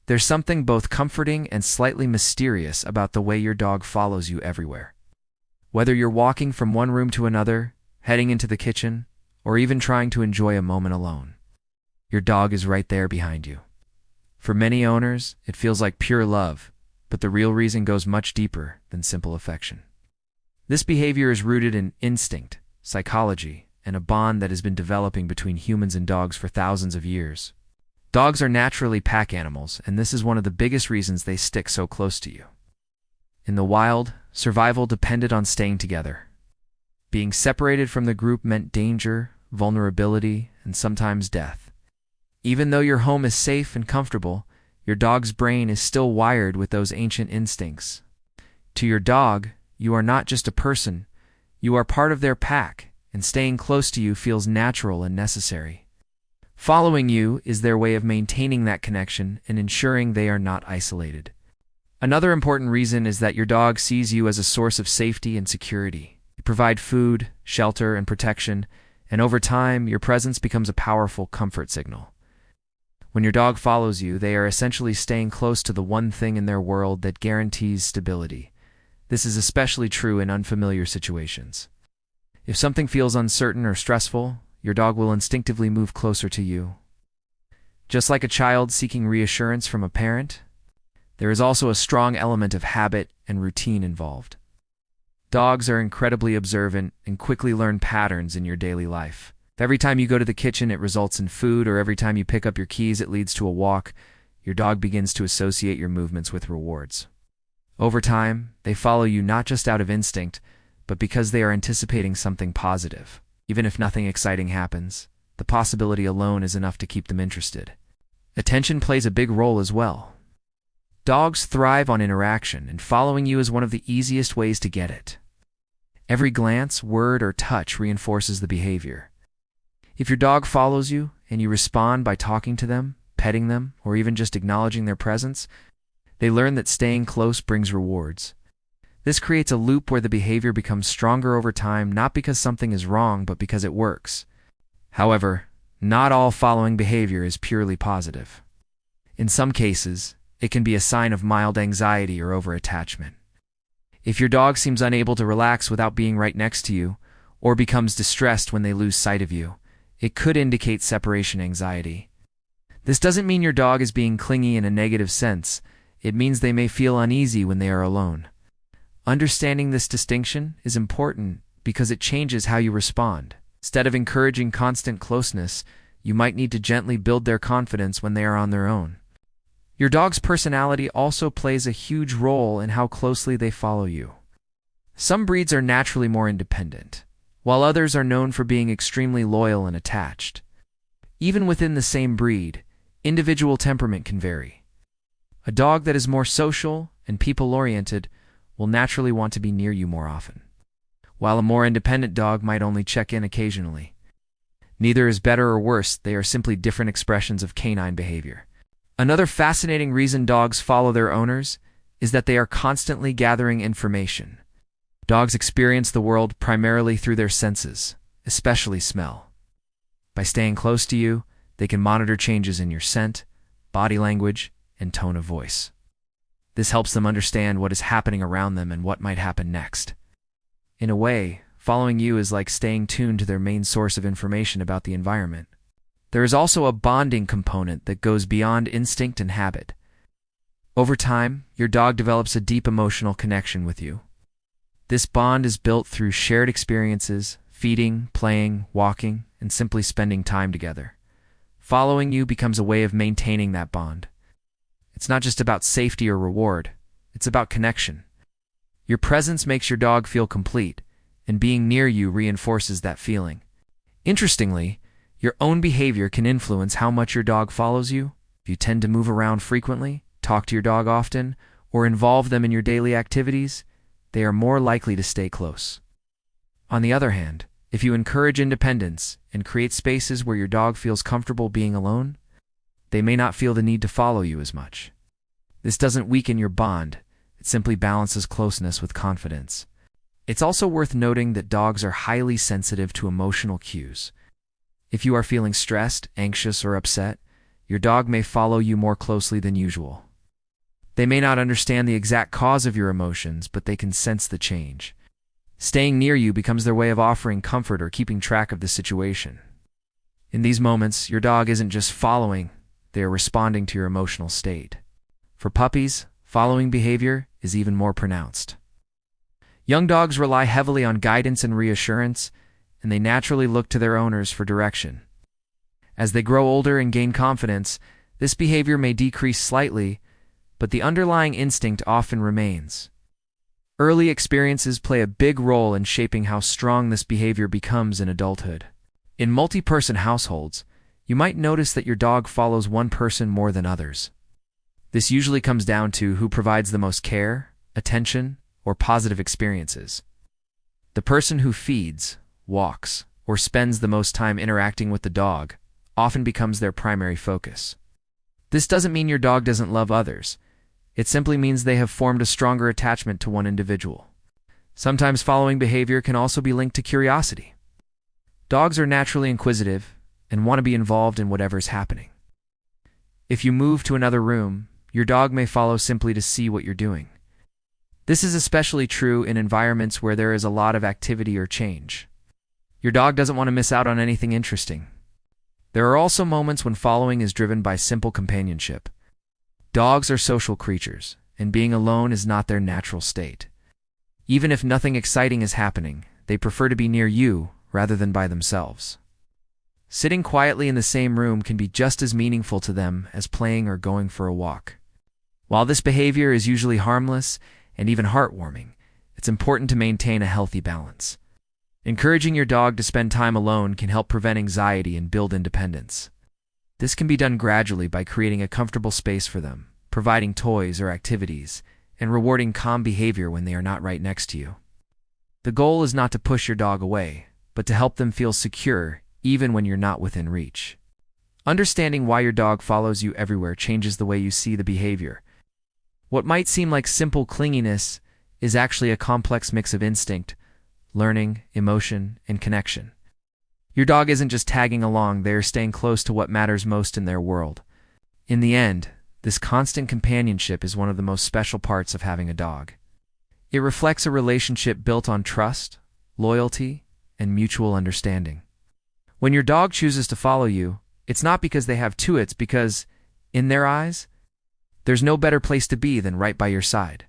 There's something both comforting and slightly mysterious about the way your dog follows you everywhere. Whether you're walking from one room to another, heading into the kitchen, or even trying to enjoy a moment alone, your dog is right there behind you. For many owners, it feels like pure love, but the real reason goes much deeper than simple affection. This behavior is rooted in instinct, psychology, and a bond that has been developing between humans and dogs for thousands of years. Dogs are naturally pack animals, and this is one of the biggest reasons they stick so close to you. In the wild, survival depended on staying together. Being separated from the group meant danger, vulnerability, and sometimes death. Even though your home is safe and comfortable, your dog's brain is still wired with those ancient instincts. To your dog, you are not just a person, you are part of their pack, and staying close to you feels natural and necessary. Following you is their way of maintaining that connection and ensuring they are not isolated. Another important reason is that your dog sees you as a source of safety and security. You provide food, shelter, and protection, and over time, your presence becomes a powerful comfort signal. When your dog follows you, they are essentially staying close to the one thing in their world that guarantees stability. This is especially true in unfamiliar situations. If something feels uncertain or stressful, your dog will instinctively move closer to you. Just like a child seeking reassurance from a parent, there is also a strong element of habit and routine involved. Dogs are incredibly observant and quickly learn patterns in your daily life. If every time you go to the kitchen it results in food, or every time you pick up your keys it leads to a walk, your dog begins to associate your movements with rewards. Over time, they follow you not just out of instinct, but because they are anticipating something positive. Even if nothing exciting happens, the possibility alone is enough to keep them interested. Attention plays a big role as well. Dogs thrive on interaction, and following you is one of the easiest ways to get it. Every glance, word, or touch reinforces the behavior. If your dog follows you, and you respond by talking to them, petting them, or even just acknowledging their presence, they learn that staying close brings rewards. This creates a loop where the behavior becomes stronger over time, not because something is wrong, but because it works. However, not all following behavior is purely positive. In some cases, it can be a sign of mild anxiety or overattachment. If your dog seems unable to relax without being right next to you, or becomes distressed when they lose sight of you, it could indicate separation anxiety. This doesn't mean your dog is being clingy in a negative sense. It means they may feel uneasy when they are alone. Understanding this distinction is important because it changes how you respond. Instead of encouraging constant closeness, you might need to gently build their confidence when they are on their own. Your dog's personality also plays a huge role in how closely they follow you. Some breeds are naturally more independent, while others are known for being extremely loyal and attached. Even within the same breed, individual temperament can vary. A dog that is more social and people-oriented will naturally want to be near you more often, while a more independent dog might only check in occasionally. Neither is better or worse, they are simply different expressions of canine behavior. Another fascinating reason dogs follow their owners is that they are constantly gathering information. Dogs experience the world primarily through their senses, especially smell. By staying close to you, they can monitor changes in your scent, body language, and tone of voice. This helps them understand what is happening around them and what might happen next. In a way, following you is like staying tuned to their main source of information about the environment. There is also a bonding component that goes beyond instinct and habit. Over time, your dog develops a deep emotional connection with you. This bond is built through shared experiences, feeding, playing, walking, and simply spending time together. Following you becomes a way of maintaining that bond. It's not just about safety or reward, it's about connection. Your presence makes your dog feel complete, and being near you reinforces that feeling. Interestingly, your own behavior can influence how much your dog follows you. If you tend to move around frequently, talk to your dog often, or involve them in your daily activities, they are more likely to stay close. On the other hand, if you encourage independence and create spaces where your dog feels comfortable being alone, they may not feel the need to follow you as much. This doesn't weaken your bond, it simply balances closeness with confidence. It's also worth noting that dogs are highly sensitive to emotional cues. If you are feeling stressed, anxious, or upset, your dog may follow you more closely than usual. They may not understand the exact cause of your emotions, but they can sense the change. Staying near you becomes their way of offering comfort or keeping track of the situation. In these moments, your dog isn't just following, they are responding to your emotional state. For puppies, following behavior is even more pronounced. Young dogs rely heavily on guidance and reassurance, and they naturally look to their owners for direction. As they grow older and gain confidence, this behavior may decrease slightly, but the underlying instinct often remains. Early experiences play a big role in shaping how strong this behavior becomes in adulthood. In multi-person households, you might notice that your dog follows one person more than others. This usually comes down to who provides the most care, attention, or positive experiences. The person who feeds, walks, or spends the most time interacting with the dog often becomes their primary focus. This doesn't mean your dog doesn't love others. It simply means they have formed a stronger attachment to one individual. Sometimes following behavior can also be linked to curiosity. Dogs are naturally inquisitive and want to be involved in whatever's happening. If you move to another room, your dog may follow simply to see what you're doing. This is especially true in environments where there is a lot of activity or change. Your dog doesn't want to miss out on anything interesting. There are also moments when following is driven by simple companionship. Dogs are social creatures, and being alone is not their natural state. Even if nothing exciting is happening, they prefer to be near you rather than by themselves. Sitting quietly in the same room can be just as meaningful to them as playing or going for a walk. While this behavior is usually harmless and even heartwarming, it's important to maintain a healthy balance. Encouraging your dog to spend time alone can help prevent anxiety and build independence. This can be done gradually by creating a comfortable space for them, providing toys or activities, and rewarding calm behavior when they are not right next to you. The goal is not to push your dog away, but to help them feel secure even when you're not within reach. Understanding why your dog follows you everywhere changes the way you see the behavior. What might seem like simple clinginess is actually a complex mix of instinct, learning, emotion, and connection. Your dog isn't just tagging along, they are staying close to what matters most in their world. In the end, this constant companionship is one of the most special parts of having a dog. It reflects a relationship built on trust, loyalty, and mutual understanding. When your dog chooses to follow you, it's not because they have to, it's because, in their eyes, there's no better place to be than right by your side.